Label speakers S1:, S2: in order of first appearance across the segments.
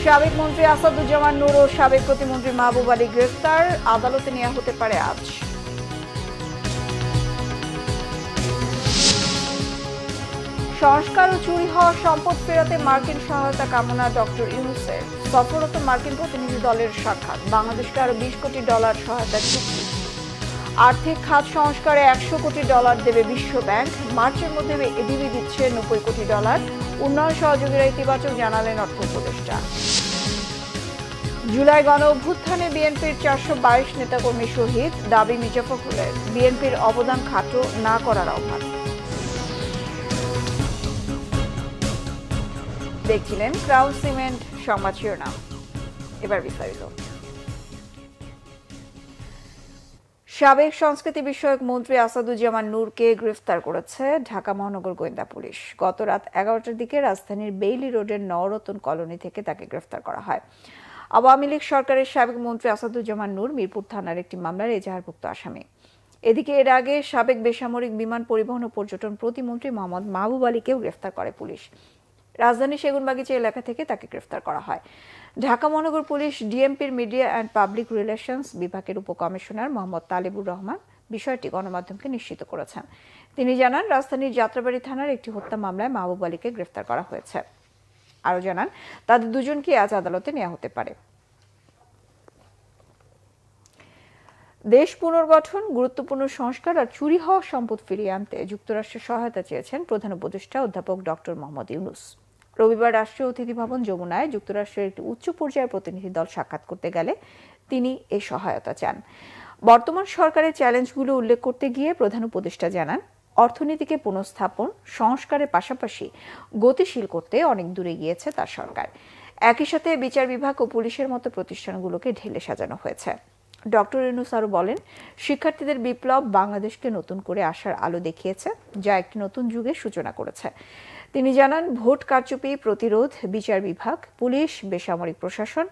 S1: সাবেক মন্ত্রী আসাদুজ্জামান নূর ও সাবেক প্রতিমন্ত্রী মাহবুব আলী গ্রেফতার, আদালতে নেওয়া হতে পারে আজ। সংস্কার ও চুরি হওয়া সম্পদ ফেরাতে মার্কিন সহায়তা কামনা ডক্টর ইউনূসের। সফররত মার্কিন প্রতিনিধি দলের সাক্ষাৎ, বাংলাদেশকে আরো $20 কোটি সহায়তার চুক্তি। আর্থিক খাত সংস্কারে $100 কোটি দেবে বিশ্ব ব্যাংক। মার্চের মধ্যে এডিবি দিচ্ছে $90 কোটি। উন্নয়ন সহযোগীরা ইতিবাচক জানালেন অর্থ উপদেষ্টা। জুলাই গণ অভ্যুত্থানে বিএনপির 422 নেতাকর্মী শহীদ, দাবি মির্জা ফখরুলের। বিএনপির অবদান খাটো না করার আহ্বান। দেখছিলেন ক্রাউন সিমেন্ট সংবাদ শিরোনাম, এবার বিস্তারিত। সাবেক সংস্কৃতি বিষয়ক মন্ত্রী আসাদুজ্জামান নূরকে গ্রেফতার করেছে ঢাকা মহানগর গোয়েন্দা পুলিশ। গত রাত 11টার দিকে রাজধানীর বেইলি রোডের নওরতন কলোনি থেকে তাকে গ্রেফতার করা হয়। আওয়ামী লীগ সরকারের সাবেক মন্ত্রী আসাদুজ্জামান নূর মিরপুর থানার একটি মামলার এজাহারভুক্ত আসামি। এদিকে এর আগে সাবেক বেসামরিক বিমান পরিবহন ও পর্যটন প্রতিমন্ত্রী মোহাম্মদ মাহবুব আলীকেও গ্রেফতার করে পুলিশ। রাজধানী সেগুনবাগিচা এলাকা থেকে তাকে গ্রেফতার করা হয়। ঢাকা মহানগর পুলিশ ডিএমপির মিডিয়া অ্যান্ড পাবলিক রিলেশনস বিভাগের উপকমিশনার মোহাম্মদ তালেবুর রহমান বিষয়টি গণমাধ্যমকে নিশ্চিত করেছেন। তিনি জানান, রাজধানীর যাত্রাবাড়ি থানার একটি হত্যা মামলায় মাহবুব আলীকে গ্রেফতার করা হয়েছে। আরও জানান, তাদের দুজনকে আজ আদালতে নেওয়া হতে পারে। দেশ পুনর্গঠন, গুরুত্বপূর্ণ সংস্কার আর চুরি হওয়া সম্পদ ফিরিয়ে আনতে যুক্তরাষ্ট্রের সহায়তা চেয়েছেন প্রধান উপদেষ্টা অধ্যাপক ডক্টর মোহাম্মদ ইউনূস। রবিবার রাষ্ট্রীয় অতিথি ভবন যমুনায় যুক্তরাষ্ট্রের একটি উচ্চ পর্যায়ের প্রতিনিধি দল সাক্ষাৎ করতে গেলে তিনি এই সহায়তা চান। বর্তমান সরকারের চ্যালেঞ্জগুলো উল্লেখ করতে গিয়ে প্রধান উপদেষ্টা জানান, অর্থনীতিকে পুনঃস্থাপন, সংস্কারের পাশাপাশি গতিশীল করতে অনেক দূরে গিয়েছে তার সরকার। একই সাথে বিচার বিভাগ ও পুলিশের মতো প্রতিষ্ঠানগুলোকে ঢেলে সাজানো হয়েছে। ডক্টর ইউনূস আরও বলেন, শিক্ষার্থীদের বিপ্লব বাংলাদেশকে নতুন করে আসার আলো দেখিয়েছে, যা একটি নতুন যুগের সূচনা করেছে। তিনি জানান, ভোট কারচুপি প্রতিরোধ, বিচার বিভাগ, পুলিশ, বেসামরিক প্রশাসন,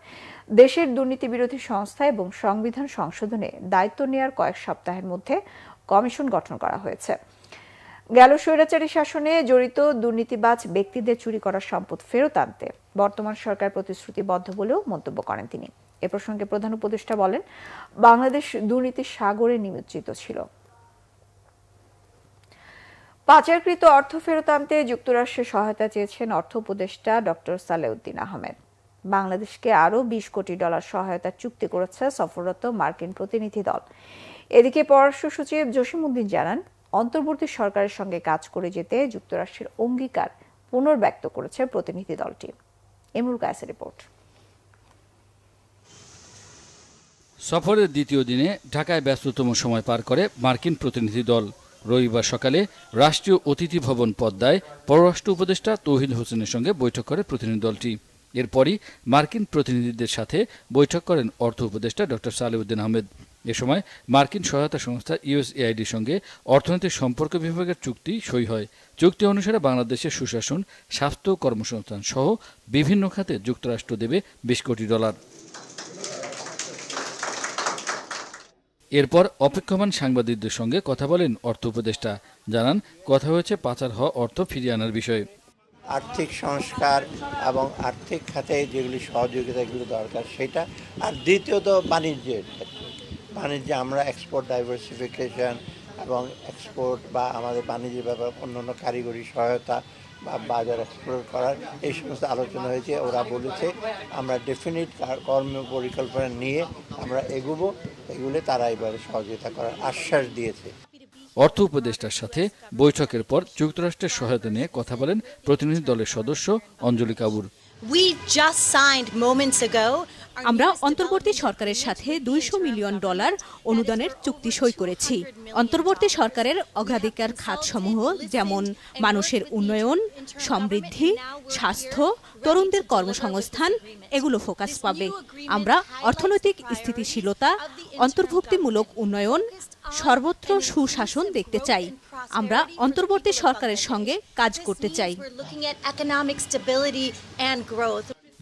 S1: দেশের দুর্নীতি বিরোধী সংস্থা এবং সংবিধান সংশোধনে দায়িত্ব নেওয়ার কয়েক সপ্তাহের মধ্যে কমিশন গঠন করা হয়েছে। গেল স্বৈরাচারী শাসনে জড়িত দুর্নীতিবাজ ব্যক্তিদের চুরি করা সম্পদ ফেরত আনতে বর্তমান সরকার প্রতিশ্রুতিবদ্ধ বলেও মন্তব্য করেন তিনি। এ প্রসঙ্গে প্রধান উপদেষ্টা বলেন, বাংলাদেশ দুর্নীতির সাগরে নিমজ্জিত ছিল। পাচারকৃত অর্থ ফেরত আনতে যুক্তরাষ্ট্রের সহায়তা চেয়েছেন অর্থ উপদেষ্টা ডক্টর সালেউদ্দিন আহমেদ। বাংলাদেশকে আরও $20 কোটি সহায়তার চুক্তি করেছে সফররত মার্কিন প্রতিনিধি দল। এদিকে পররাষ্ট্র সচিব জসিমউদ্দিন জানান, অন্তর্বর্তী সরকারের সঙ্গে কাজ করে যেতে যুক্তরাষ্ট্রের অঙ্গীকার পুনর্ব্যক্ত করেছে প্রতিনিধি দলটি। এমরুল কায়েসের রিপোর্ট।
S2: সফরের দ্বিতীয় দিনে ঢাকায় ব্যস্ততম সময় পার করে মার্কিন প্রতিনিধি দল। রবিবার সকালে রাষ্ট্রীয় অতিথি ভবন পদ্মায় পররাষ্ট্র উপদেষ্টা তৌহিদ হোসেনের সঙ্গে বৈঠক করে প্রতিনিধি দলটি। এরপরই মার্কিন প্রতিনিধিদের সাথে বৈঠক করেন অর্থ উপদেষ্টা ডক্টর সালেউদ্দিন আহমেদ। এ সময় মার্কিন সহায়তা সংস্থা ইউএসএআইডির সঙ্গে অর্থনৈতিক সম্পর্ক বিভাগের চুক্তি সই হয়। চুক্তি অনুসারে বাংলাদেশের সুশাসন, স্বাস্থ্য, কর্মসংস্থান সহ বিভিন্ন খাতে যুক্তরাষ্ট্র দেবে $20 কোটি। এরপর অপেক্ষমান সাংবাদিকদের সঙ্গে কথা বলেন অর্থ উপদেষ্টা। জানান, কথা হয়েছে পাচার হওয়া অর্থ ফিরিয়ে আনার বিষয়ে।
S3: আর্থিক সংস্কার এবং আর্থিক খাতে যেগুলি সহযোগিতাগুলো দরকার সেটা, আর দ্বিতীয়ত বাণিজ্যের ক্ষেত্রে। বাণিজ্যে আমরা এক্সপোর্ট ডাইভার্সিফিকেশন এবং এক্সপোর্ট বা আমাদের বাণিজ্যের ব্যাপারে অন্যান্য কারিগরি সহায়তা বা বাজার এক্সপ্লোর করার এই সমস্ত আলোচনা হয়েছে। ওরা বলেছে আমরা ডেফিনিট কর্ম পরিকল্পনা নিয়ে আমরা এগুলো তারা এবারে সহযোগিতা করার আশ্বাস দিয়েছে।
S2: অর্থ উপদেষ্টার সাথে বৈঠকের পর যুক্তরাষ্ট্রের সহায়তা নিয়ে কথা বলেন প্রতিনিধি দলের সদস্য অঞ্জলি কাপুর।
S4: আমরা অন্তর্বর্তী সরকারের সাথে $200 মিলিয়ন অনুদানের চুক্তি সই করেছি। অন্তর্বর্তী সরকারের অগ্রাধিকার খাতসমূহ যেমন মানুষের উন্নয়ন, সমৃদ্ধি, স্বাস্থ্য, তরুণদের কর্মসংস্থান এগুলো ফোকাস পাবে। আমরা অর্থনৈতিক স্থিতিশীলতা, অন্তর্ভুক্তিমূলক উন্নয়ন, সর্বত্র সুশাসন দেখতে চাই। আমরা অন্তর্বর্তী সরকারের সঙ্গে কাজ করতে চাই।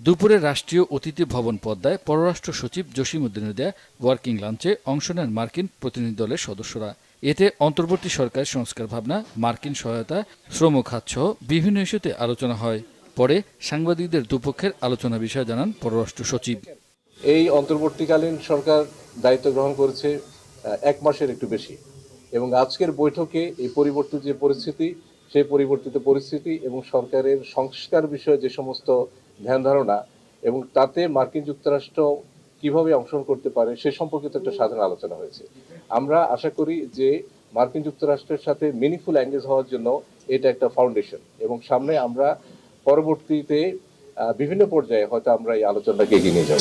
S2: দুপুরে রাষ্ট্রীয় অতিথি ভবন পদ্মায় পররাষ্ট্র সচিব জসিমউদ্দিনের দেয়া ওয়ার্কিং লাঞ্চে অংশ নেন মার্কিন প্রতিনিধি দলের সদস্যরা। এতে অন্তর্বর্তী সরকারের সংস্কার ভাবনা, মার্কিন সহায়তা, শ্রম খাত সহ বিভিন্ন ইস্যুতে আলোচনা হয়। পরে সাংবাদিকদের দুপক্ষের আলোচনা বিষয়ে জানান পররাষ্ট্র সচিব।
S5: এই অন্তর্বর্তীকালীন সরকার দায়িত্ব গ্রহণ করেছে 1 মাসের একটু বেশি, এবং আজকের বৈঠকে এই পরিবর্তিত যে পরিস্থিতি, সেই পরিবর্তিত পরিস্থিতি এবং সরকারের সংস্কার বিষয়ে যে সমস্ত ধ্যান ধারণা এবং তাতে মার্কিন যুক্তরাষ্ট্র কিভাবে অংশগ্রহণ করতে পারে সে সম্পর্কিত একটা সাধারণ আলোচনা হয়েছে। আমরা আশা করি যে মার্কিন যুক্তরাষ্ট্রের সাথে মিনিংফুল এঙ্গেজ হওয়ার জন্য এটা একটা ফাউন্ডেশন, এবং সামনে আমরা পরবর্তীতে বিভিন্ন পর্যায়ে হয়তো আমরা এই আলোচনাটাকে এগিয়ে নিয়ে যাব।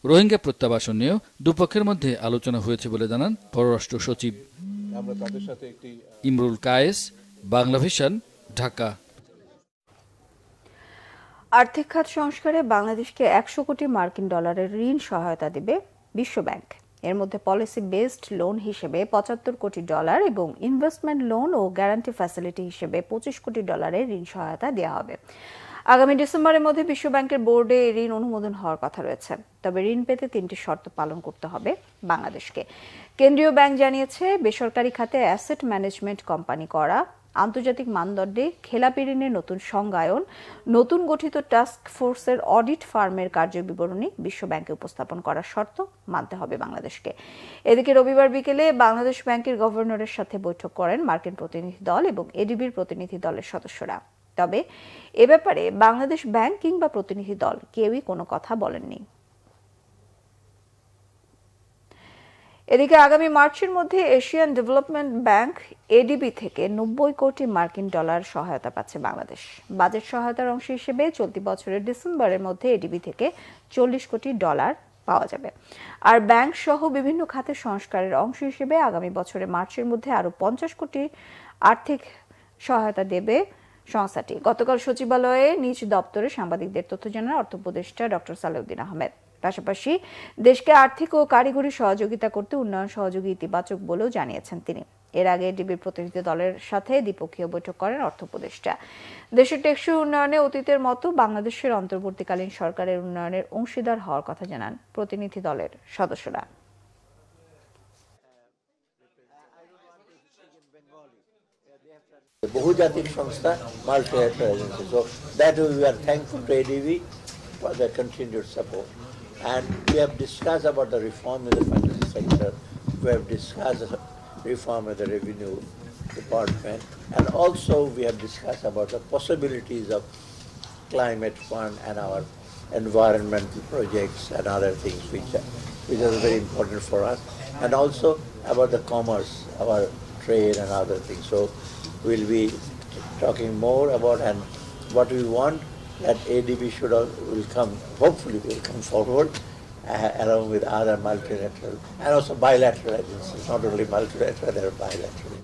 S2: রোহিঙ্গা প্রত্যাবাসন নিয়েও দুপক্ষের মধ্যে আলোচনা হয়েছে বলে জানান পররাষ্ট্র সচিব।
S5: আমরা তাদের সাথে একটি
S2: ইমরুল কায়েস, বাংলা ভিশন, ঢাকা।
S1: আর্থিক খাত সংস্কারে বাংলাদেশকে 100 কোটি মার্কিন ডলারের ঋণ সহায়তা দেবে বিশ্বব্যাংক। এর মধ্যে পলিসি বেসড লোন হিসেবে 75 কোটি ডলার এবং ইনভেস্টমেন্ট লোন ও গ্যারান্টি ফ্যাসিলিটি হিসেবে 25 কোটি ডলারের ঋণ সহায়তা দেওয়া হবে। আগামী ডিসেম্বরের মধ্যে বিশ্বব্যাংকের বোর্ডে এই ঋণ অনুমোদন হওয়ার কথা রয়েছে। তবে ঋণ পেতে 3টি শর্ত পালন করতে হবে বাংলাদেশকে। কেন্দ্রীয় ব্যাংক জানিয়েছে, বেসরকারি খাতে অ্যাসেট ম্যানেজমেন্ট কোম্পানি করা, আন্তর্জাতিক মানদণ্ডে খেলাপি ঋণের নতুন সংজ্ঞায়ন, নতুন গঠিত টাস্ক ফোর্সের অডিট ফার্মের কার্যবিবরণী বিশ্বব্যাংকে উপস্থাপন করার শর্ত মানতে হবে বাংলাদেশকে। এদিকে রবিবার বিকেলে বাংলাদেশ ব্যাংকের গভর্নরের সাথে বৈঠক করেন মার্কিন প্রতিনিধি দল এবং এডিবির প্রতিনিধি দলের সদস্যরা। তবে এ ব্যাপারে বাংলাদেশ ব্যাংক কিংবা প্রতিনিধি দল কেউই কোনো কথা বলেননি। এদিকে আগামী মার্চের মধ্যে এশিয়ান ডেভেলপমেন্ট ব্যাংক এডিবি থেকে 90 কোটি মার্কিন ডলার সহায়তা পাচ্ছে বাংলাদেশ। বাজেট সহায়তার অংশ হিসেবে চলতি বছরের ডিসেম্বরের মধ্যে এডিবি থেকে 40 কোটি ডলার পাওয়া যাবে। আর ব্যাংক সহ বিভিন্ন খাতে সংস্কারের অংশ হিসেবে আগামী বছরের মার্চের মধ্যে আরো 50 কোটি আর্থিক সহায়তা দেবে সংস্থাটি। গতকাল সচিবালয়ে নিজ দপ্তরে সাংবাদিকদের তথ্য জানান অর্থ উপদেষ্টা ডক্টর সালেউদ্দিন আহমেদ। পাশাপাশি দেশকে আর্থিক ও কারিগরি সহযোগিতা করতে উন্নয়ন সহযোগী ইতিবাচক বলেও জানিয়েছেন তিনি। এর আগে ডিবির প্রতিনিধি দলের সাথে দ্বিপক্ষীয় বৈঠক করেন অর্থ উপদেষ্টা। দেশের টেকসই উন্নয়নে অতীতের মতো বাংলাদেশের অন্তর্বর্তীকালীন সরকারের উন্নয়নের অংশীদার হওয়ার কথা জানান প্রতিনিধি দলের সদস্যরা।
S3: বহুজাতিক সংস্থা, multilateral agency. So that we are thankful to ADB for their continued support. And we have discussed about the reform in the financial sector. We have discussed reform of the revenue department. And also we have discussed about the possibilities of climate fund and our environmental projects and other things which are very important for us. And also about the commerce, our trade and other things. So we'll be talking more about and what we want that ADB will come, hopefully will come forward along with other multilateral and also bilateral agencies, not only multilateral, they are bilateral.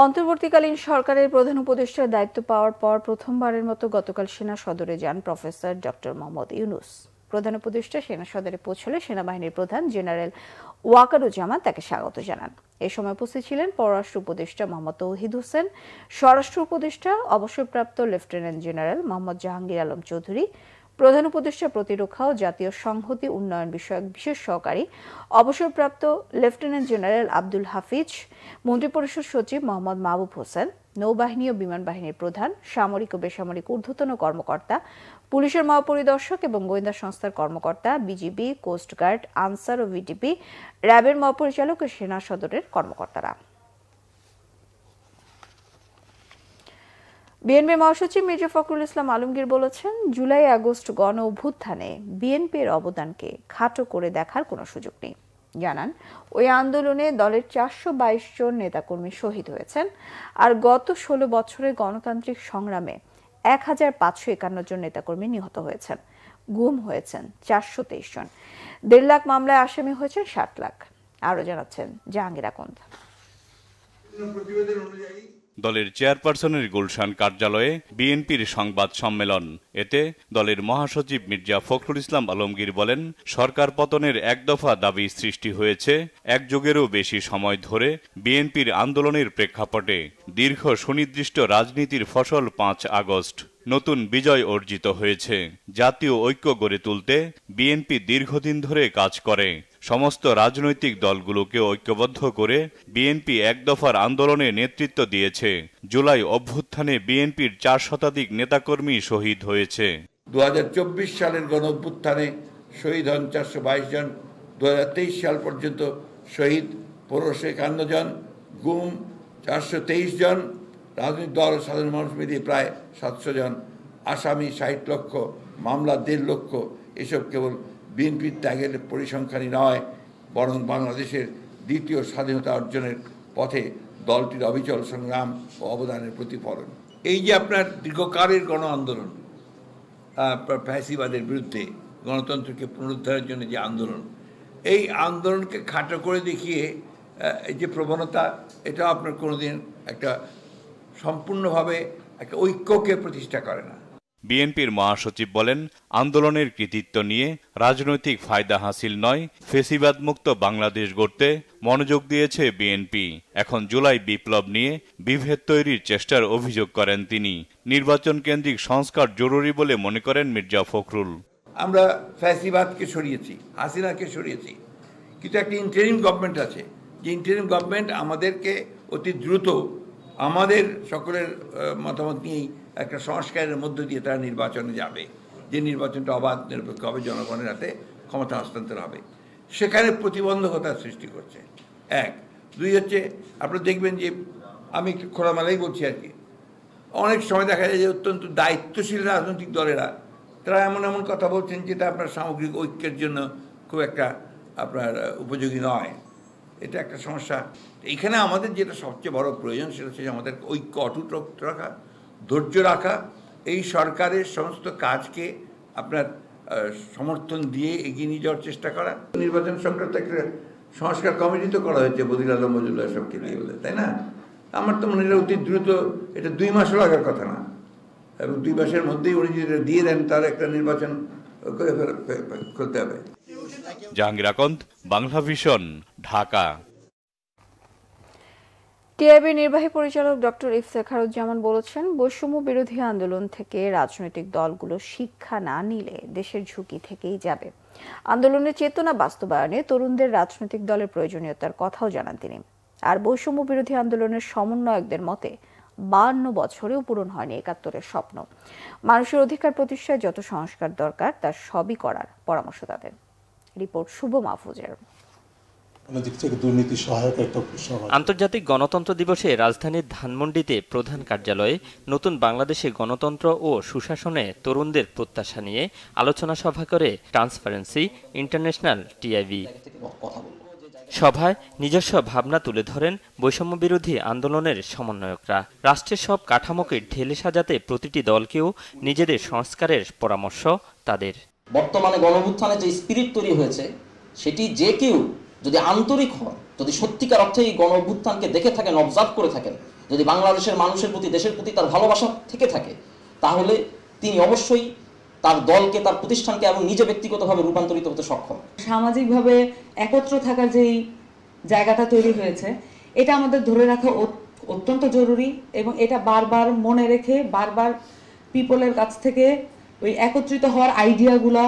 S1: অন্তর্বর্তীকালীন সরকারের প্রধান উপদেষ্টার দায়িত্ব পাওয়ার পর প্রথমবারের মতো গতকাল সেনা সদরে যান প্রফেসর ডক্টর মোহাম্মদ ইউনূস। প্রধান উপদেষ্টা সেনা সদরে পৌঁছলে সেনাবাহিনীর প্রধান জেনারেল ওয়াকারুজ্জামান তাকে স্বাগত জানান। এ সময় উপস্থিত ছিলেন পররাষ্ট্র উপদেষ্টা মোহাম্মদ তৌহিদ হোসেন, স্বরাষ্ট্র উপদেষ্টা অবসরপ্রাপ্ত লেফটেন্যান্ট জেনারেল মোহাম্মদ জাহাঙ্গীর আলম চৌধুরী, প্রধান উপদেষ্টা প্রতিরক্ষা ও জাতীয় সংহতি উন্নয়ন বিষয়ক বিশেষ সহকারী অবসরপ্রাপ্ত লেফটেন্যান্ট জেনারেল আব্দুল হাফিজ, মন্ত্রিপরিষদ সচিব মোহাম্মদ মাহবুব হোসেন, নৌবাহিনী ও বিমান বাহিনীর প্রধান, সামরিক ও বেসামরিক ঊর্ধ্বতন কর্মকর্তা, পুলিশের মহাপরিদর্শক এবং গোয়েন্দা সংস্থার কর্মকর্তা, বিজিবি, কোস্টগার্ড, আনসার ও ভিডিপি, র্যাবের মহাপরিচালক ও সেনা সদরের কর্মকর্তারা। বিএনপি মহাসচিব মির্জা ফখরুল ইসলাম আলমগীর বলেছেন, জুলাই আগস্ট গণ অভ্যুত্থানে বিএনপির অবদানকে খাটো করে দেখার কোনো সুযোগ নেই। জানান, ওই আন্দোলনে দলের 422 জন নেতাকর্মী শহীদ হয়েছেন, আর গত 16 বছরের গণতান্ত্রিক সংগ্রামে 1551 জন নেতাকর্মী নিহত হয়েছেন, গুম হয়েছেন 423 জন, 1.5 লাখ মামলায় আসামি হয়েছেন 60 লাখ। আরো জানাচ্ছেন জাহাঙ্গীর আকন্দ।
S6: দলের চেয়ারপারসনের গুলশান কার্যালয়ে বিএনপির সংবাদ সম্মেলন। এতে দলের মহাসচিব মির্জা ফখরুল ইসলাম আলমগীর বলেন, সরকার পতনের এক দফা দাবি সৃষ্টি হয়েছে এক যুগেরও বেশি সময় ধরে বিএনপির আন্দোলনের প্রেক্ষাপটে। দীর্ঘ সুনির্দিষ্ট রাজনীতির ফসল 5 আগস্ট। নতুন বিজয় অর্জিত হয়েছে। জাতীয় ঐক্য গড়ে তুলতে বিএনপি দীর্ঘদিন ধরে কাজ করে। সমস্ত রাজনৈতিক দলগুলোকে ঐক্যবদ্ধ করে বিএনপি এক দফার আন্দোলনে নেতৃত্ব দিয়েছে। জুলাই অভ্যুত্থানে বিএনপির 4 শতাধিক নেতাকর্মী শহীদ হয়েছে।
S7: 2024 সালের গণঅভ্যুত্থানে শহীদ হন 422 জন, 2023 সাল পর্যন্ত শহীদ 1551 জন, গুম 423 জন, রাজনৈতিক দল সাধারণ মানুষ মিলিয়ে প্রায় 700 জন, আসামি 60 লক্ষ, মামলা 1.5 লক্ষ। এসব কেবল বিএনপির ত্যাগের পরিসংখ্যানই নয়, বরং বাংলাদেশের দ্বিতীয় স্বাধীনতা অর্জনের পথে দলটির অবিচল সংগ্রাম ও অবদানের প্রতিফলন। এই যে আপনার দীর্ঘকালের গণ আন্দোলন, ফ্যাসিবাদের বিরুদ্ধে গণতন্ত্রকে পুনরুদ্ধারের জন্য যে আন্দোলন, এই আন্দোলনকে খাটো করে দেখিয়ে এই যে প্রবণতা, এটা আপনার কোনোদিন একটা সম্পূর্ণভাবে একটা ঐক্যকে প্রতিষ্ঠা করে না।
S6: বিএনপির মহাসচিব বলেন, আন্দোলনের কৃতিত্ব নিয়ে রাজনৈতিক ফায়দা হাসিল নয়, ফেসিবাদ মুক্ত বাংলাদেশ গড়তে মনোযোগ দিয়েছে বিএনপি। এখন জুলাই বিপ্লব নিয়ে বিভেদ তৈরির চেষ্টার অভিযোগ করেন তিনি। নির্বাচন কেন্দ্রিক সংস্কার জরুরি বলে মনে করেন মির্জা ফখরুল।
S7: আমরা ফ্যাসিবাদকে সরিয়েছি, হাসিনাকে সরিয়েছি, কিন্তু একটা ইন্টারিম গভর্নমেন্ট আছে, যে ইন্টারিম গভর্নমেন্ট আমাদেরকে অতি দ্রুত আমাদের সকলের মতামত নিয়েই একটা সংস্কারের মধ্য দিয়ে তারা নির্বাচনে যাবে, যে নির্বাচনটা অবাধ নিরপেক্ষ হবে, জনগণের হাতে ক্ষমতা হস্তান্তর হবে। সেখানে প্রতিবন্ধকতার সৃষ্টি করছে। 1, 2 হচ্ছে আপনারা দেখবেন যে আমি একটু খোলামেলাই বলছি আর কি, অনেক সময় দেখা যায় যে অত্যন্ত দায়িত্বশীল রাজনৈতিক দলেরা তারা এমন এমন কথা বলছেন যেটা আপনার সামগ্রিক ঐক্যের জন্য খুব একটা আপনার উপযোগী নয়। এটা একটা সমস্যা। এখানে আমাদের যেটা সবচেয়ে বড় প্রয়োজন সেটা হচ্ছে আমাদের ঐক্য অটুট রাখা, ধৈর্য রাখা, এই সরকারের সমস্ত কাজকে আপনার সমর্থন দিয়ে এগিয়ে নিয়ে যাওয়ার চেষ্টা করা। নির্বাচন সংক্রান্ত একটা সংস্কার কমিটি তো করা হয়েছে বদির আলম মজুমদার সবকে নিয়ে বলে, তাই না? আমার তো মনে হয় অতি দ্রুত, এটা 2 মাসও লাগার কথা না, এবং 2 মাসের মধ্যেই উনি যদি দিয়ে দেন তার একটা নির্বাচন করে করতে হবে।
S6: জাহাঙ্গীর আকন্দ, বাংলা ভিশন, ঢাকা।
S1: টিআইবির নির্বাহী পরিচালক ডক্টর ইফতেখারুজ্জামান বলেছেন, বৈষম্য বিরোধী আন্দোলন থেকে রাজনৈতিক দলগুলো শিক্ষা না নিলে দেশের ঝুঁকি থেকেই যাবে। আন্দোলনের চেতনা বাস্তবায়নে তরুণদের রাজনৈতিক দলের প্রয়োজনীয়তার কথাও জানান তিনি। আর বৈষম্য বিরোধী আন্দোলনের সমন্বয়কদের মতে 52 বছরেও পূরণ হয়নি 71-এর স্বপ্ন। মানুষের অধিকার প্রতিষ্ঠায় যত সংস্কার দরকার তার সবই করার পরামর্শ তাদের। রিপোর্ট শুভ মাহফুজের।
S8: আন্তর্জাতিক গণতন্ত্র দিবসে রাজধানীর ধানমন্ডিতে প্রধান কার্যালয়ে নতুন বাংলাদেশে গণতন্ত্র ও সুশাসনে তরুণদের প্রত্যাশা নিয়ে আলোচনা সভা করে ট্রান্সপারেন্সি ইন্টারন্যাশনাল টিআইবি। সভায় নিজস্ব ভাবনা তুলে ধরেন বৈষম্য বিরোধী আন্দোলনের সমন্বয়করা। রাষ্ট্রের সব কাঠামোকে ঢেলে সাজাতে প্রতিটি দলকেও নিজেদের সংস্কারের পরামর্শ তাদের।
S9: বর্তমানে গণঅভ্যুত্থানে যে স্পিরিট তৈরি হয়েছে, সেটি যে কেউ যদি আন্তরিক হন, যদি সত্যিকার অর্থে এই গণঅভ্যুত্থানকে দেখে থাকেন, অবজার্ভ করে থাকেন, যদি বাংলাদেশের মানুষের প্রতি, দেশের প্রতি তার ভালোবাসা থেকে থাকে, তাহলে তিনি অবশ্যই তার দলকে, তার প্রতিষ্ঠানকে এবং নিজে ব্যক্তিগতভাবে রূপান্তরিত হতে সক্ষম।
S10: সামাজিকভাবে একত্র থাকার যেই জায়গাটা তৈরি হয়েছে, এটা আমাদের ধরে রাখা অত্যন্ত জরুরি, এবং এটা বারবার মনে রেখে বারবার পিপলের কাছ থেকে ওই একত্রিত হওয়ার আইডিয়াগুলা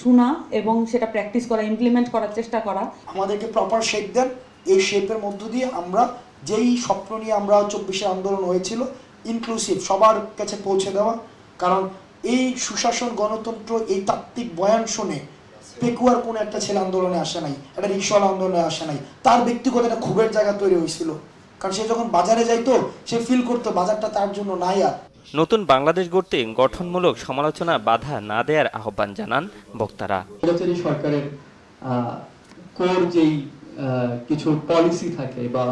S10: শোনা এবং সেটা প্র্যাকটিস করা, ইমপ্লিমেন্ট করার চেষ্টা করা।
S11: আমাদেরকে প্রপার শেপ দেন, এই শেপের মধ্য দিয়ে আমরা যেই স্বপ্ন নিয়ে আমরা 24-এর আন্দোলন হয়েছিল, ইনক্লুসিভ সবার কাছে পৌঁছে দেওয়া। কারণ এই সুশাসন, গণতন্ত্র, এই তাত্ত্বিক বয়ান শুনে পেকুয়ার কোনো একটা ছেলে আন্দোলনে আসে নাই, একটা রিক্সাওয়ালা আন্দোলনে আসে নাই, তার ব্যক্তিগত একটা ক্ষোভের জায়গা তৈরি হয়েছিল। কারণ সে যখন বাজারে যাইতো, সে ফিল করতো বাজারটা তার জন্য নাই। আর
S8: নতুন বাংলাদেশ গড়তে গঠনমূলক সমালোচনা বাধা না দেওয়ার আহ্বান জানান বক্তারা।
S12: সরকারের কোর যেই কিছু পলিসি থাকে বা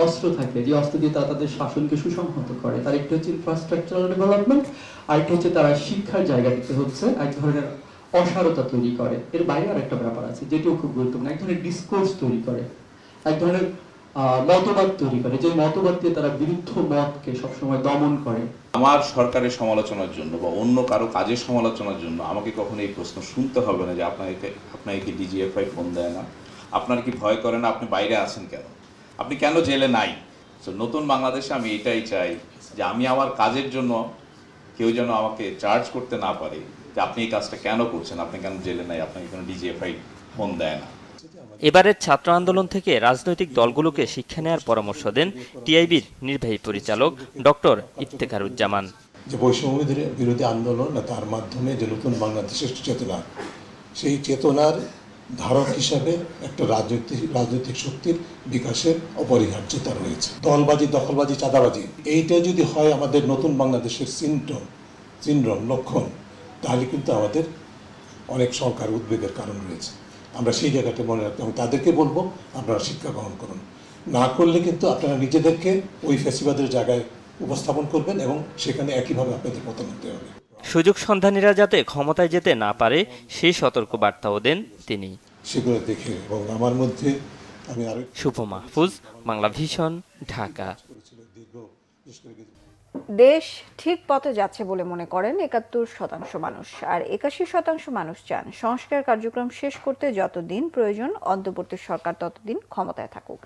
S12: অস্ত্র থাকে, যে অস্ত্র দিয়ে তারা তাদের শাসনকে সুসংহত করে, তার একটি হচ্ছে ইনফ্রাস্ট্রাকচারাল ডেভেলপমেন্ট, আরেকটি হচ্ছে তারা শিক্ষার জায়গা দিতে হচ্ছে এক ধরনের অসারতা তৈরি করে। এর বাইরে আর একটা ব্যাপার আছে যেটিও খুব গুরুত্বপূর্ণ, এক ধরনের ডিসকোর্স তৈরি করে, এক ধরনের মতবাদ তৈরি করে, যে মতবাদ দিয়ে তারা বিরুদ্ধ মতকে সবসময় দমন করে।
S13: আমার সরকারের সমালোচনার জন্য বা অন্য কারো কাজের সমালোচনার জন্য আমাকে কখনো এই প্রশ্ন শুনতে হবে না যে আপনাকে কি ডিজিএফআই ফোন দেয় না, আপনার কি ভয় করে না, আপনি বাইরে আছেন কেন, আপনি কেন জেলে নাই। তো নতুন বাংলাদেশে আমি এটাই চাই যে আমি আমার কাজের জন্য কেউ যেন আমাকে চার্জ করতে না পারে যে আপনি এই কাজটা কেন করছেন, আপনি কেন জেলে নাই, আপনাকে কেন ডিজিএফআই ফোন দেয় না।
S8: এবারের ছাত্র আন্দোলন থেকে রাজনৈতিক দলগুলোকে শিক্ষা নেওয়ার পরামর্শ দেন টিআইবির নির্বাহী পরিচালক ডক্টর ইফতেখারুজ্জামান।
S14: যে বৈষম্য বিরোধী আন্দোলন তার মাধ্যমে যে নতুন বাংলাদেশের চেতনা, সেই চেতনার ধারক হিসাবে একটা রাজনৈতিক শক্তির বিকাশের অপরিহার্যতা রয়েছে। দলবাজি, দখলবাজি, চাঁদাবাজি, এইটা যদি হয় আমাদের নতুন বাংলাদেশের সিনড্রোম লক্ষণ, তাহলে কিন্তু আমাদের অনেক সংখ্যার উদ্বেগের কারণ রয়েছে। আমরা সেই জায়গাটা মনে রাখতে এবং তাদেরকে বলবো আপনারা শিক্ষা গ্রহণ করুন। না করলে কিন্তু আপনারা নিজেদেরকে ওই ফ্যাসিবাদের জায়গায় উপস্থাপন করবেন এবং সেখানে একইভাবে আপনাদের পতন হতে হবে।
S8: সুযোগ সন্ধানীরা যাতে ক্ষমতায় যেতে না পারে সেই সতর্ক বার্তাও দেন তিনি।
S14: সেগুলো দেখে এবং আমার মধ্যে আমি আরো
S8: শুভ মাহফুজ, বাংলা ভিশন, ঢাকা।
S1: দেশ ঠিক পথে যাচ্ছে বলে মনে করেন ৭১% মানুষ, আর ৮১% মানুষ চান সংস্কার কার্যক্রম শেষ করতে যতদিন প্রয়োজন অন্তর্বর্তী সরকার ততদিন ক্ষমতায় থাকুক।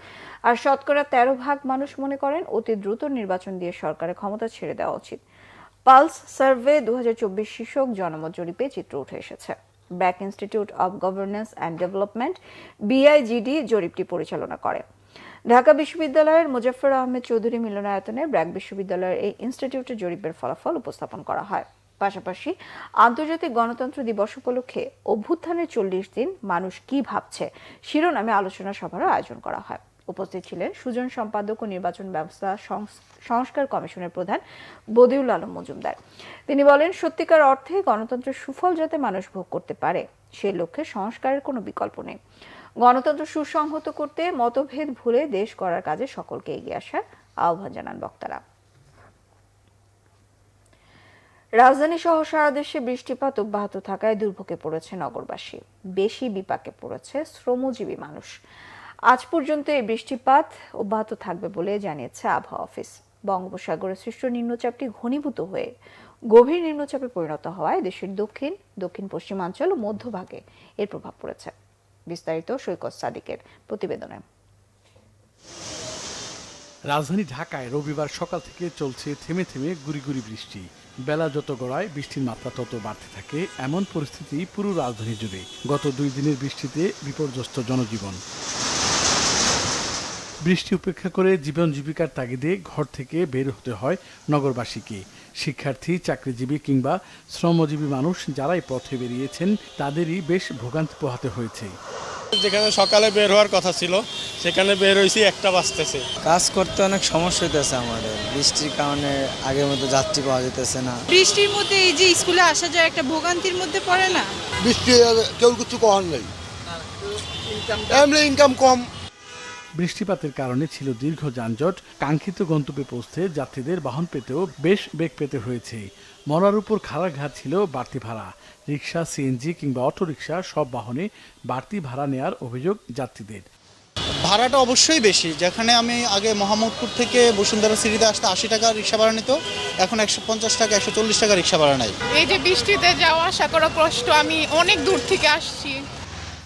S1: আর শতকরা ১৩% মানুষ মনে করেন অতি দ্রুত নির্বাচন দিয়ে সরকারের ক্ষমতা ছেড়ে দেওয়া উচিত। পালস সার্ভে ২০২৪ শীর্ষক জনমত জরিপে চিত্র উঠে এসেছে। BRAC institute of governance and development BIGD জরিপটি পরিচালনা করে। ঢাকা বিশ্ববিদ্যালয়ের মুজাফফর আহমেদ চৌধুরী মিলনায়তনে ব্র্যাক বিশ্ববিদ্যালয়ের এই ইনস্টিটিউটের জরিপের ফলাফল উপস্থাপন করা হয়। পাশাপাশি আন্তর্জাতিক গণতন্ত্র দিবস উপলক্ষে অভ্যুত্থানের ৪০ দিন মানুষ কি ভাবছে শিরোনামে আলোচনা সভার আয়োজন করা হয়। উপস্থিত ছিলেন সুজন সম্পাদক ও নির্বাচন ব্যবস্থা সংস্কার কমিশনের প্রধান বদিউল আলম মজুমদার। তিনি বলেন, সত্যিকার অর্থে গণতন্ত্রের সুফল যাতে মানুষ ভোগ করতে পারে সে লক্ষ্যে সংস্কারের কোনো বিকল্প নেই। গণতন্ত্র সুসংহত করতে মতভেদ ভুলে দেশ করার কাজে সকলকে এগিয়ে আসার আহ্বান জানান বক্তারা। রাজধানী সহ সারা দেশে বৃষ্টিপাত অব্যাহত থাকায় দুর্ভোগে পড়েছে নগরবাসী। বেশি বিপাকে পড়েছে শ্রমজীবী মানুষ। আজ পর্যন্ত এই বৃষ্টিপাত অব্যাহত থাকবে বলে জানিয়েছে আবহাওয়া অফিস। বঙ্গোপসাগরে সৃষ্ট নিম্নচাপটি ঘনীভূত হয়ে গভীর নিম্নচাপে পরিণত হওয়ায় দেশের দক্ষিণ পশ্চিমাঞ্চল ও মধ্যভাগে এর প্রভাব পড়েছে। বিস্তারিত সৈকত সাদিকের প্রতিবেদনে।
S15: রাজধানী ঢাকায় রবিবার সকাল থেকে চলছে থেমে থেমে গুড়ি বৃষ্টি। বেলা যত গড়ায় বৃষ্টির মাত্রা তত বাড়তে থাকে, এমন পরিস্থিতি পুরো রাজধানী জুড়ে। গত 2 দিনের বৃষ্টিতে বিপর্যস্ত জনজীবন। বৃষ্টি উপেক্ষা করে জীবন জীবিকার তাগিদে ঘর থেকে বের হতে হয় নগরবাসীকে। শিক্ষার্থী, চাকরিজীবী কিংবা শ্রমজীবী মানুষ যারাই পথে বেরিয়েছেন তাদেরই বেশ ভোগান্তি পোহাতে হয়েছে।
S16: যেখানে সকালে বের হওয়ার কথা ছিল সেখানে বের হয়েছি 1টা বাজতেছে।
S17: কাজ করতে অনেক সমস্যা হইতেছে আমাদের, বৃষ্টির কারণে আগের মতো যাত্রী পাওয়া যেতেছে না।
S18: বৃষ্টির মধ্যে এই যে স্কুলে আসা যায় একটা ভোগান্তির মধ্যে পড়ে না।
S19: বৃষ্টি কেউ কিছু করার নেই, ইনকাম কম।
S15: বৃষ্টিপাতের কারণে ছিল দীর্ঘ যানজট। কাঙ্ক্ষিত গন্তব্যে পৌঁছতে যাত্রীদের বাহন পেতেও বেশ বেগ পেতে হয়েছে। মরার উপর খাড়া ঘাট ছিল বাড়তি ভাড়া। রিক্সা, সিএনজি কিংবা অটোরিকশা সব বাহনে বাড়তি ভাড়া নেয়ার অভিযোগ যাত্রীদের।
S20: ভাড়াটা অবশ্যই বেশি। যেখানে আমি আগে মোহাম্মদপুর থেকে বসুন্ধরা সিটিতে আসতে 80 টাকা রিক্সা ভাড়া নিত, এখন 150 টাকা 140 টাকা রিক্সা ভাড়া নেয়।
S18: এই যে বৃষ্টিতে যাওয়া আসা করা কষ্ট, আমি অনেক দূর থেকে আসছি।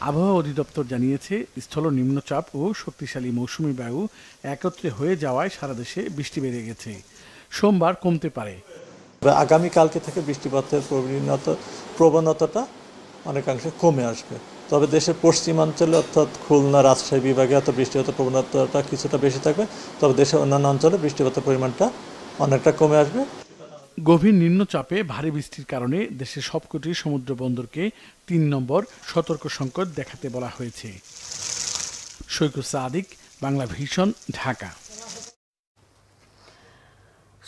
S15: আবহাওয়া অধিদপ্তর জানিয়েছে, স্থল নিম্নচাপ ও শক্তিশালী মৌসুমী বায়ু একত্রে হয়ে যাওয়ায় সারা দেশে বৃষ্টি বেড়ে গেছে। সোমবার কমতে পারে।
S21: আগামীকালকে থেকে বৃষ্টিপাতের প্রবণতাটা অনেকাংশে কমে আসবে। তবে দেশের পশ্চিমাঞ্চলে অর্থাৎ খুলনা, রাজশাহী বিভাগে হয়তো বৃষ্টিপাতের প্রবণতাটা কিছুটা বেশি থাকবে। তবে দেশের অন্যান্য অঞ্চলে বৃষ্টিপাতের পরিমাণটা অনেকটা কমে আসবে।
S15: গভীর নিম্নচাপে ভারী বৃষ্টির কারণে দেশের সবকটি সমুদ্র বন্দরকে 3 নম্বর সতর্ক সংকেত দেখাতে বলা হয়েছে। সৈকত সাদিক, বাংলা ভিশন, ঢাকা।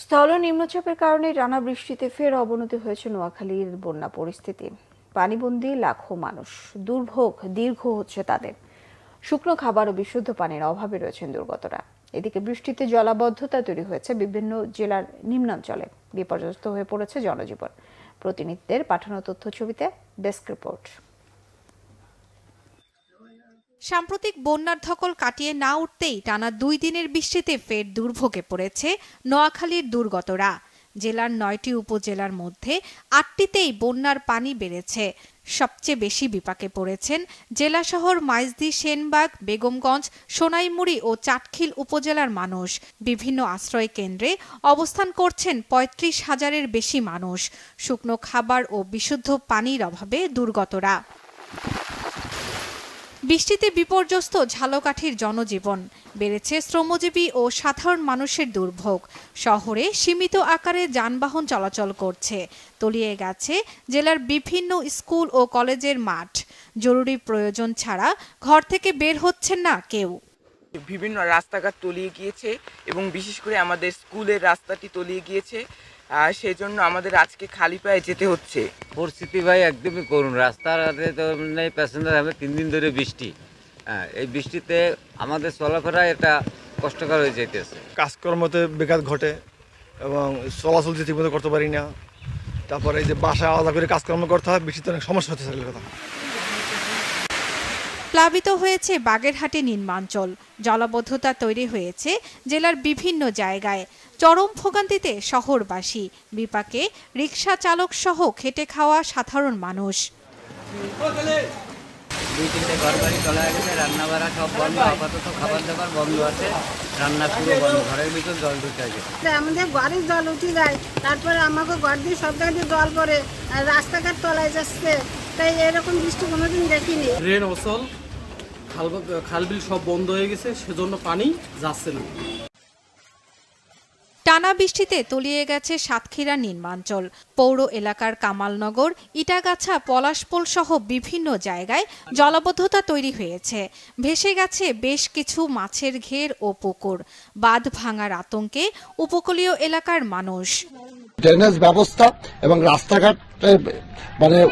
S1: স্থল নিম্নচাপের কারণে টানা বৃষ্টিতে ফের অবনতি হয়েছে নোয়াখালীর বন্যা পরিস্থিতি। পানিবন্দী লাখো মানুষ, দুর্ভোগ দীর্ঘ হচ্ছে তাদের। শুকনো খাবার ও বিশুদ্ধ পানির অভাবে রয়েছেন দুর্গতরা। এদিকে বৃষ্টিতে জলাবদ্ধতা তৈরি হয়েছে বিভিন্ন জেলার নিম্নাঞ্চলে। বিপর্যস্ত হয়ে পড়েছে জনজীবন। প্রতিনিধিদের পাঠানো তথ্য ছবিতে ডেস্ক রিপোর্ট।
S4: সাম্প্রতিক বন্যার ধকল কাটিয়ে না উঠতেই টানা 2 দিনের বৃষ্টিতে ফের দুর্ভোগে পড়েছে নোয়াখালীর দুর্গতরা। জেলার 9টি উপজেলার মধ্যে 8টিতেই বন্যার পানি বেড়েছে। সবচেয়ে বেশি বিপাকে পড়েছেন জেলা শহর মাইজদি, সেনবাগ, বেগমগঞ্জ, সোনাইমুড়ি ও চাটখিল উপজেলার মানুষ। বিভিন্ন আশ্রয় কেন্দ্রে অবস্থান করছেন 35,000-এর বেশি মানুষ। শুকনো খাবার ও বিশুদ্ধ পানির অভাবে দুর্গতরা। বৃষ্টিতে বিপর্যস্ত ঝালকাঠির জনজীবন, বেড়েছে শ্রমজীবী ও সাধারণ মানুষের দুর্ভোগ। শহরে সীমিত আকারে যানবাহন চলাচল করছে, তলিয়ে গেছে জেলার বিভিন্ন স্কুল ও কলেজের মাঠ। জরুরি প্রয়োজন ছাড়া ঘর থেকে বের হচ্ছেন না কেউ।
S5: বিভিন্ন রাস্তাঘাট তলিয়ে গিয়েছে এবং বিশেষ করে আমাদের স্কুলের রাস্তাটি তলিয়ে গিয়েছে, সেই জন্য আমাদের আজকে খালি পায়ে যেতে হচ্ছে।
S22: পরিস্থিতি ভাই একদমই করুন, রাস্তাতে তো নেই প্যাসেঞ্জার, হবে 3 দিন ধরে বৃষ্টি। এই বৃষ্টিতে আমাদের চলাফেরা এটা কষ্টকর হয়ে যাইতেছে।
S23: কাজকর্মতে ব্যাঘাত ঘটে এবং চলাচল যে ঠিকমতো করতে পারি না। তারপরে এই যে বাসায় আলাদা করে কাজকর্ম করতে হয়, বৃষ্টিতে অনেক সমস্যা হচ্ছে। কথা
S4: প্লাবিত হয়েছে বাগেরহাটে নিম্নাঞ্চল, জলাবদ্ধতা তৈরি হয়েছে জেলার বিভিন্ন জায়গায়। চরম ভোগান্তিতে শহরবাসী, বিপাকে রিকশা চালক সহ খেটে খাওয়া সাধারণ মানুষ।
S22: 2-3টে ঘরবাড়ি চলে গেছে, রান্না বাড়া সব বন্ধ, আপাতত খাবার দাবার বন্ধ আছে, রান্না পুরো বন্ধ, ঘরের ভিতর জল ঢুকে গেছে।
S24: আমাদের ঘরে জল উঠে যায়, তারপরে আমাকে ঘর দিয়ে সব জায়গায় জল পড়ে, রাস্তাঘাট তলায় যাচ্ছে। তাই এরকম বৃষ্টি কোনোদিন দেখিনি।
S25: ড্রেন অচল, খালবিল সব বন্ধ হয়ে গেছে, সেজন্য পানি যাচ্ছে না।
S4: টানা বৃষ্টিতে তলিয়ে গেছে সাতক্ষীরা নিম্নাঞ্চল, পৌর এলাকার কামালনগর, ইটাগাছা, পলাশপোল সহ বিভিন্ন জায়গায় জলাবদ্ধতা তৈরি হয়েছে। ভেসে গেছে বেশ কিছু মাছের ঘের ও পুকুর। বাঁধ ভাঙার আতঙ্কে উপকূলীয় এলাকার মানুষ।
S19: ড্রেনেজ ব্যবস্থা এবং রাস্তাঘাট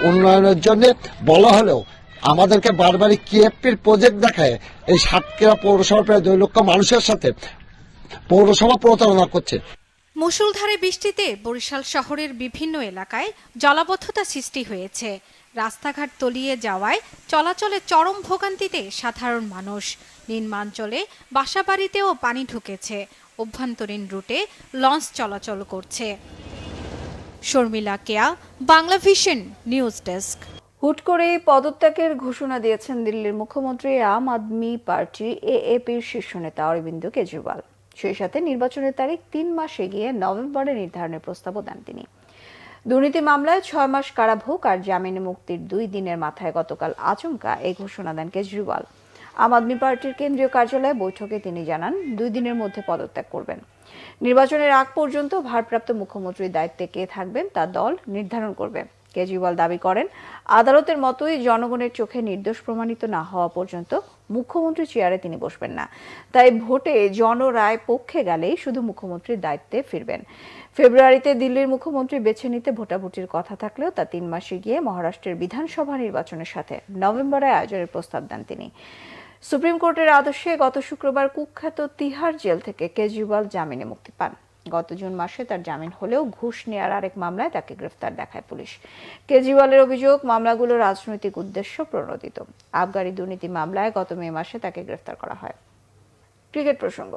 S19: উন্নয়নের জন্য বলা হলেও আমাদেরকে বারবারই কিএফপির প্রজেক্ট দেখায় এই সাতক্ষীরা পৌরসভা প্রায় 2 লক্ষ মানুষের সাথে পৌরসভা প্রতারণা করছে।
S4: মুষলধারে বৃষ্টিতে বরিশাল শহরের বিভিন্ন এলাকায় জলাবদ্ধতা সৃষ্টি হয়েছে। রাস্তাঘাট তলিয়ে যাওয়ায় চলাচলে চরম ভোগান্তিতে সাধারণ মানুষ। নিম্নাঞ্চলে বাসাবাড়িতেও পানি ঢুকেছে, অভ্যন্তরীণ রুটে লঞ্চ চলাচল করছে। শর্মিলা কেয়া, বাংলাভিশন নিউজ ডেস্ক।
S1: হুট করে পদত্যাগের ঘোষণা দিয়েছেন দিল্লির মুখ্যমন্ত্রী আম আদমি পার্টি এএপির শীর্ষ নেতা অরবিন্দ কেজরিওয়াল। সেই সাথে নির্বাচনের তারিখ 3 মাস এগিয়ে নভেম্বরে নির্ধারণের প্রস্তাবও দেন তিনি। দুর্নীতি মামলায় 6 মাস কারাভোগ আর জামিনে মুক্তির 2 দিনের মাথায় গতকাল আচমকা এই ঘোষণা দেন কেজরিওয়াল। আম আদমি পার্টির কেন্দ্রীয় কার্যালয়ে বৈঠকে তিনি জানান 2 দিনের মধ্যে পদত্যাগ করবেন। নির্বাচনের আগ পর্যন্ত ভারপ্রাপ্ত মুখ্যমন্ত্রীর দায়িত্বে কে থাকবেন তা দল নির্ধারণ করবে। কেজরিওয়াল দাবি করেন, আদালতের মতোই জনগণের চোখে নির্দোষ প্রমাণিত না হওয়া পর্যন্ত মুখ্যমন্ত্রী চেয়ারে তিনি বসবেন না। তাই ভোটে জনরায় পক্ষে গেলেই শুধু মুখ্যমন্ত্রীর দায়িত্বে ফিরবেন। ফেব্রুয়ারিতে দিল্লির মুখ্যমন্ত্রী বেছে নিতে ভোটাভুটির কথা থাকলেও তা 3 মাসে গিয়ে মহারাষ্ট্রের বিধানসভা নির্বাচনের সাথে নভেম্বরে আয়োজনের প্রস্তাব দেন তিনি। সুপ্রিম কোর্টের আদেশে গত শুক্রবার কুখ্যাত তিহার জেল থেকে কেজরিওয়াল জামিনে মুক্তি পান। গত জুন মাসে তার জামিন হলেও ঘুষ নেওয়ার আরেক মামলায় তাকে গ্রেফতার দেখায় পুলিশ। কেজরিওয়ালের অভিযোগ, মামলাগুলো রাজনৈতিক উদ্দেশ্য প্রণোদিত। আবগারি দুর্নীতি মামলায় গত মে মাসে তাকে গ্রেফতার করা হয়। ক্রিকেট প্রসঙ্গ,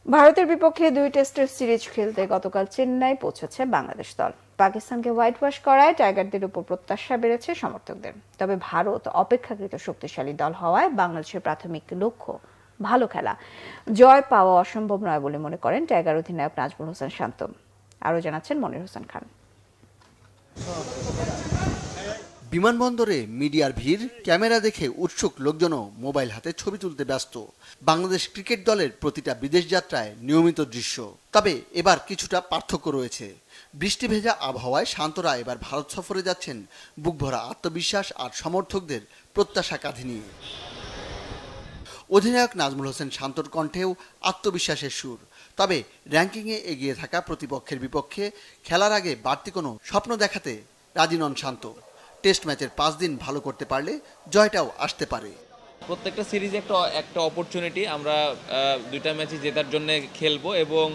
S1: ভারতের বিপক্ষে 2 টেস্টের সিরিজ খেলতে গতকাল চেন্নাই পৌঁছেছে বাংলাদেশ দল। পাকিস্তানকে হোয়াইট ওয়াশ করায় টাইগারদের উপর প্রত্যাশা বেড়েছে সমর্থকদের। তবে ভারত অপেক্ষাকৃত শক্তিশালী দল হওয়ায় বাংলাদেশের প্রাথমিক লক্ষ্য ভালো খেলা। জয় পাওয়া অসম্ভব নয় বলে মনে করেন টাইগার অধিনায়ক নাজমুল হোসেন শান্ত। আরও জানাচ্ছেন মনির হোসেন খান।
S26: বিমানবন্দরে মিডিয়ার ভিড়, ক্যামেরা দেখে উৎসুক লোকজনও মোবাইল হাতে ছবি তুলতে ব্যস্ত। বাংলাদেশ ক্রিকেট দলের প্রতিটা বিদেশ যাত্রায় নিয়মিত দৃশ্য। তবে এবার কিছুটা পার্থক্য রয়েছে। বৃষ্টি ভেজা আবহাওয়ায় শান্তরা এবার ভারত সফরে যাচ্ছেন বুকভরা আত্মবিশ্বাস আর সমর্থকদের প্রত্যাশা কাঁধে নিয়ে। অধিনায়ক নাজমুল হোসেন শান্তর কণ্ঠেও আত্মবিশ্বাসের সুর। তবে র্যাঙ্কিংয়ে এগিয়ে থাকা প্রতিপক্ষের বিপক্ষে খেলার আগে বাড়তি কোনো স্বপ্ন দেখাতে রাজি নন শান্ত। টেস্ট ম্যাচের 5 দিন ভালো করতে পারলে জয়টাও আসতে পারে।
S27: প্রত্যেকটা সিরিজে একটা অপরচুনিটি। আমরা 2টা ম্যাচই জেতার জন্য খেলবো এবং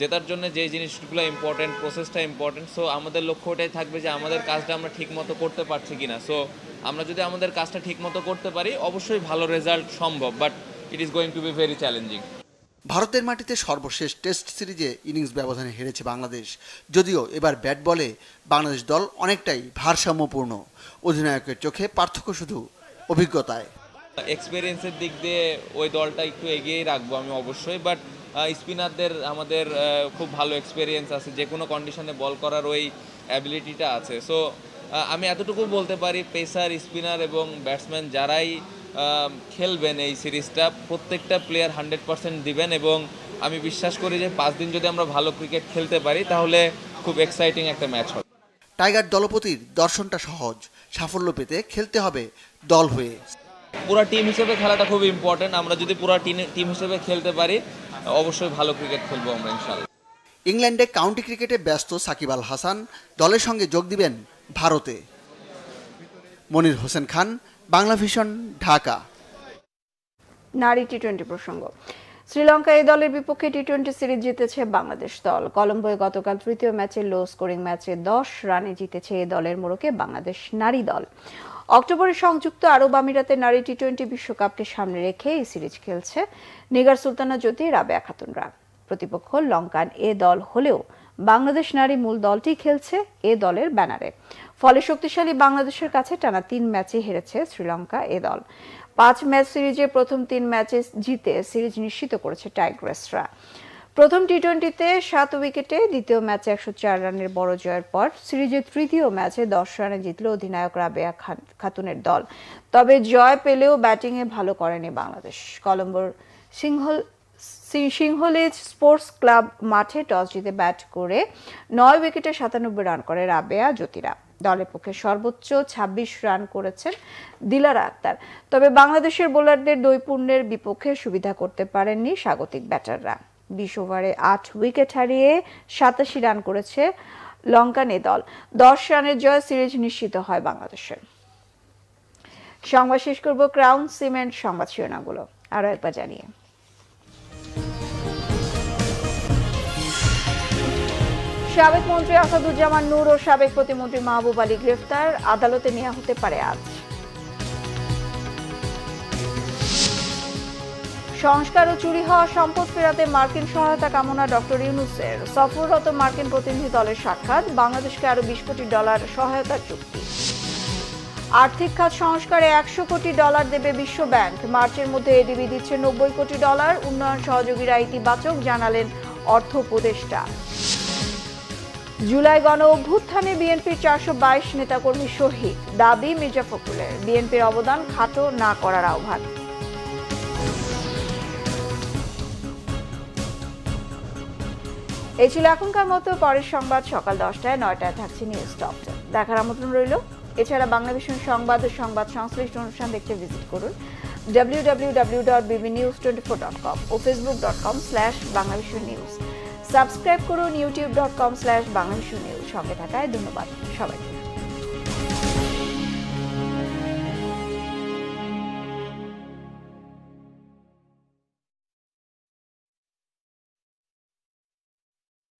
S27: জেতার জন্য যে জিনিসগুলো ইম্পর্টেন্ট, প্রসেসটা ইম্পর্টেন্ট। সো আমাদের লক্ষ্য ওটাই থাকবে যে আমাদের কাজটা আমরা ঠিক মতো করতে পারছি কিনা। সো আমরা যদি আমাদের কাজটা ঠিক মতো করতে পারি অবশ্যই ভালো রেজাল্ট সম্ভব, but it is going to be very challenging.
S26: ভারতের মাটিতে সর্বশেষ টেস্ট সিরিজে ইনিংস ব্যবধানে হেরেছে বাংলাদেশ। যদিও এবার ব্যাট বলে বাংলাদেশ দল অনেকটাই ভারসাম্যপূর্ণ। অধিনায়কের চোখে পার্থক্য শুধু অভিজ্ঞতায়।
S27: এক্সপিরিয়েন্সের দিক দিয়ে ওই দলটা একটু এগিয়েই রাখবো আমি অবশ্যই, বাট স্পিনারদের আমাদের খুব ভালো এক্সপিরিয়েন্স আছে, যে কোনো কন্ডিশনে বল করার ওই অ্যাবিলিটিটা আছে। সো আমি এতটুকু বলতে পারি, পেসার, স্পিনার এবং ব্যাটসম্যান যারাই খেলবেন এই সিরিজটা, প্রত্যেকটা প্লেয়ার 100% দিবেন এবং আমি বিশ্বাস করি যে 5 দিন যদি আমরা ভালো ক্রিকেট খেলতে পারি তাহলে খুব এক্সাইটিং একটা ম্যাচ হবে।
S26: টাইগার দলপতির দর্শনটা সহজ, সাফল্য পেতে খেলতে হবে দল হয়ে।
S27: পুরো টিম হিসেবে খেলাটা খুব ইম্পর্টেন্ট, আমরা যদি পুরো টিম হিসেবে খেলতে পারি অবশ্যই ভালো ক্রিকেট খেলবো আমরা ইনশাআল্লাহ।
S26: ইংল্যান্ডে কাউন্টি ক্রিকেটে ব্যস্ত সাকিব আল হাসান দলের সঙ্গে যোগ দিবেন ভারতে। মনির হোসেন খান, বাংলা ভিশন, ঢাকা।
S1: নারী টি-20 প্রসঙ্গ। শ্রীলঙ্কা এই দলের বিপক্ষে টি-20 সিরিজ জিতেছে বাংলাদেশ দল। কলম্বোয় গতকাল তৃতীয় ম্যাচে লো স্কোরিং ম্যাচে 10 রানে জিতেছে এই দলের মোড়কে বাংলাদেশ নারী দল। অক্টোবরে সংযুক্ত আরব আমিরাতে নারী টি-20 বিশ্বকাপকে সামনে রেখে এই সিরিজ খেলছে নিগার সুলতানা জ্যোতি, রাবেয়া খাতুনরা। প্রতিপক্ষ লঙ্কান এ দল হলেও বাংলাদেশ নারী মূল দলটি খেলছে এ দলের ব্যানারে। ফলে শক্তিশালী বাংলাদেশের কাছে টানা 3 ম্যাচে হেরেছে শ্রীলঙ্কা এ দল। 5 ম্যাচ সিরিজে প্রথম 3 ম্যাচে জিতে সিরিজ নিশ্চিত করেছে টাইগ্রেসরা। প্রথম টি-20তে 7 উইকেটে, দ্বিতীয় ম্যাচে 104 রানের বড় জয়ের পর সিরিজের তৃতীয় ম্যাচে 10 রানে জিতল অধিনায়ক রাবেয়া খাতুনের দল। তবে জয় পেলেও ব্যাটিংয়ে ভালো করেনি বাংলাদেশ। কলম্বোর সিংহলিজ স্পোর্টস ক্লাব মাঠে টস জিতে ব্যাট করে 9 উইকেটে 97 রান করে রাবেয়া জ্যোতিরা। দলের পক্ষে সর্বোচ্চ 26 রান করেছেন দিলারা আক্তার। তবে বাংলাদেশের বোলারদের নৈপুণ্যের বিপক্ষে সুবিধা করতে পারেননি স্বাগতিক ব্যাটাররা। 20 ওভারে 8 উইকেট হারিয়ে 87 রান করেছে লঙ্কান এ দল। 10 রানের জয় সিরিজ নিশ্চিত হয় বাংলাদেশের। সংবাদ শেষ করব ক্রাউন সিমেন্ট সংবাদ শিরোনামগুলো আরো একবার জানিয়ে। সাবেক মন্ত্রী আসাদুজ্জামান নূর ও সাবেক প্রতিমন্ত্রী মাহবুব আলী গ্রেফতার, আদালতে নেওয়া হতে পারে আজ। সংস্কার ও চুরি হওয়া সম্পদ ফেরাতে মার্কিন সহায়তা কামনা ডক্টর ইউনূসের। সফররত মার্কিন প্রতিনিধি দলের সাক্ষাৎ, বাংলাদেশকে আরো $20 কোটি সহায়তার চুক্তি। আর্থিক খাত সংস্কারে $100 কোটি দেবে বিশ্ব ব্যাংক। মার্চের মধ্যে এডিবি দিচ্ছে $90 কোটি। উন্নয়ন সহযোগীরা ইতিবাচক, জানালেন অর্থ উপদেষ্টা। জুলাই গণ অভ্যুত্থানে বিএনপির 422 নেতাকর্মী শহীদ, দাবি মির্জা ফখরুলের। বিএনপির অবদান খাটো না করার আহ্বান। এই ছিল এখনকার মতো। পরের সংবাদ সকাল 10টায়, 9টায় থাকছে নিউজ টপ 10। দেখার আমন্ত্রণ রইল। এছাড়া বাংলা ভিশন সংবাদ ও সংবাদ সংশ্লিষ্ট অনুষ্ঠান দেখতে ভিজিট করুন www.bbnews24.com ও facebook.com/banglavishnnews। সাবস্ক্রাইব করুন youtube.com/banglavishnnews। সঙ্গে থাকায় ধন্যবাদ সবাইকে।